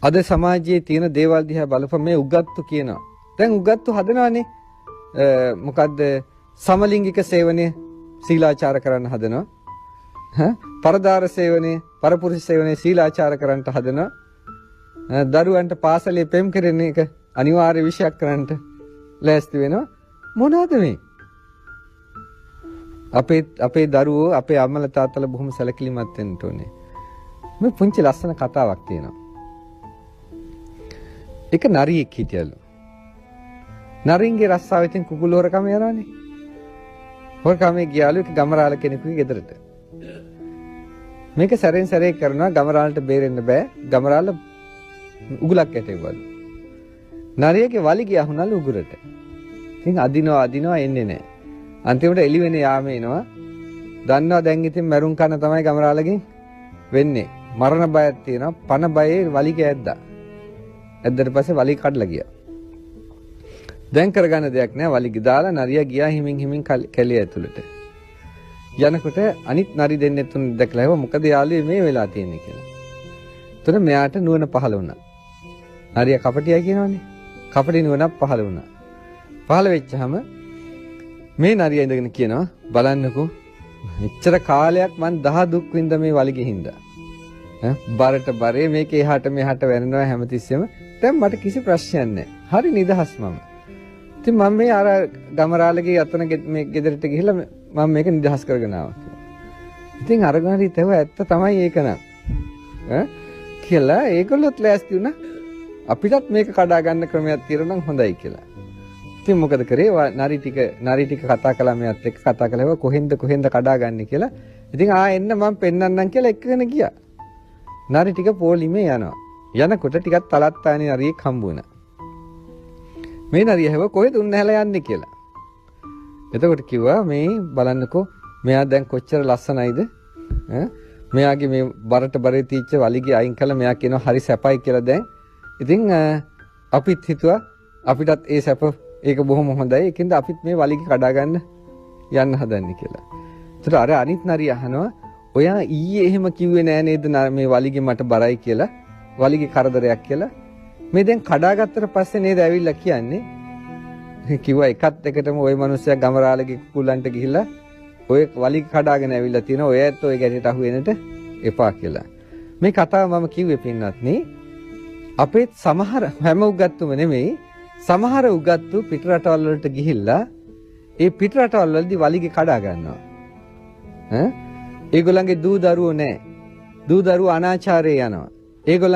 අද සමාජයේ තියෙන දේවල් දිහා බලපම මේ උගත්තු කියනවා. දැන් උගත්තු හදනවානේ. මොකද්ද සමලිංගික සේවනය සීලාචාර කරන්න හදනවා. පරදාර සේවනය පරපුරුෂ සේවනය සීලාචාර කරන්නට හදනවා. දරුවන්ට පාසලේ පෙම් කරන එක අනිවාර්ය විෂයක් කරන්නට ලෑස්ති වෙනවා. මොනවාද මේ? අපේ දරුවෝ අපේ අම්මලා තාත්තලා බොහොම සැලකිලිමත් වෙන්න ඕනේ. මේ පුංචි ලස්සන කතාවක් තියෙනවා. එක නරියෙක් හිටියලු. නරින්ගේ රස්සාව ඉතින් කුකුළු හොරකම යනවානේ. හොරකමේ ගියාලු එක ගමරාල කෙනෙකුගේ ගෙදරට. මේක සැරෙන් සැරේ කරනවා ගමරාලට බේරෙන්න බෑ. ගමරාල උගලක් ඇටේවලු. නරියගේ වලි ගියා හුනලු උගුරට. ඉතින් අදිනවා එන්නේ නැහැ. අන්තිමට එළි වෙන යාම එනවා. දන්නවා දැන් ඉතින් මරුන් කන තමයි ගමරාලගෙන් වෙන්නේ. මරණ බයක් තියෙනවා. පන බයේ වලි කෑද්දා. ඇද්දට පස්සේ වලි කඩලා ගියා. දැන් කරගන්න දෙයක් නැහැ. වලි ගිදාලා නරියා ගියා හිමින් කැලිය ඇතුළට. යනකොට අනිත් නරි දෙන්නේ තුන් දැකලා ඒවා මොකද යාළුවේ මේ වෙලා තියෙන්නේ කියලා. එතන මෙයාට නුවණ පහළ වුණා. නරියා කපටියයි කියනවනේ. කපටි නුවණක් පහළ වුණා. පහළ වෙච්චහම මේ නරියා ඉඳගෙන කියනවා බලන්නකෝ එච්චර කාලයක් මං දහ දුක් විඳ මේ වලිගෙ හින්දා. බරට බරේ මේක එහාට මෙහාට වෙනනවා හැමතිස්සෙම. දැන් මට කිසි ප්‍රශ්නයක් නැහැ. හරි නිදහස් මම. ඉතින් මම මේ අර ගමරාලගේ අතන මේ ගෙදරට ගිහිල්ලා මම මේක නිදහස් කරගෙන ආවා කියලා. ඉතින් අරගාරි තව ඇත්ත තමයි ඒක නම්. කියලා ඒගොල්ලොත් ලෑස්ති වුණා. අපිටත් මේක කඩා ගන්න ක්‍රමයක් තියෙනවා නම් හොඳයි කියලා. ඉතින් මොකද කරේ? නරි ටික කතා කළා මෙයත් එක්ක කතා කළා කොහෙන්ද කඩා ගන්න කියලා. ඉතින් එන්න මම පෙන්නන්නම් කියලා එක්කගෙන ගියා. නරි ටික පොලිමේ යනවා. යනකොට ටිකක් තලත්තානේ නරියෙක් හම්බ වුණා. මේ නරිය හැව කොහෙද උන්නහැලා යන්නේ කියලා. එතකොට කිව්වා මේ බලන්නකෝ මෙයා දැන් කොච්චර ලස්සනයිද? මෙයාගේ මේ බරට බරේ තීච්ච වලිගේ අයින් කළා මෙයා කියනවා හරි සැපයි කියලා දැන්. ඉතින් අපිත් හිතුවා අපිටත් ඒ සැප ඒක බොහොම හොඳයි. ඒකින්ද අපිත් මේ වලිගේ කඩා ගන්න යන්න හදන්නේ කියලා. ඒතර අර අනිත් නරිය අහනවා ඔයා ඊයේ එහෙම කිව්වේ නෑ නේද මේ වලිගේ මට බරයි කියලා. වලිගේ කරදරයක් කියලා. මේ දැන් කඩාගත්තට පස්සේ නේද ඇවිල්ලා කියන්නේ. කිව්වා එකත් එකටම ওই මිනිස්සයා ගමරාලගේ කුකුලන්ට ගිහිල්ලා ඔය වලිග කඩාගෙන ඇවිල්ලා තියෙනවා. ඔය ඇත්ත ඔය ගැටේට අහු වෙනට එපා කියලා. මේ කතාව මම කිව්වේ පින්වත්නි අපේ සමහර හැම උගත්තුම නෙමෙයි සමහර උගත්තු පිට රටවල් වලට ගිහිල්ලා ඒ පිට රටවල් වලදී වලිග කඩා ගන්නවා. ඒගොල්ලන්ගේ දූ දරුවෝ නැහැ. දූ දරුවෝ අනාචාරයේ යනවා. ඒගොල්ලන්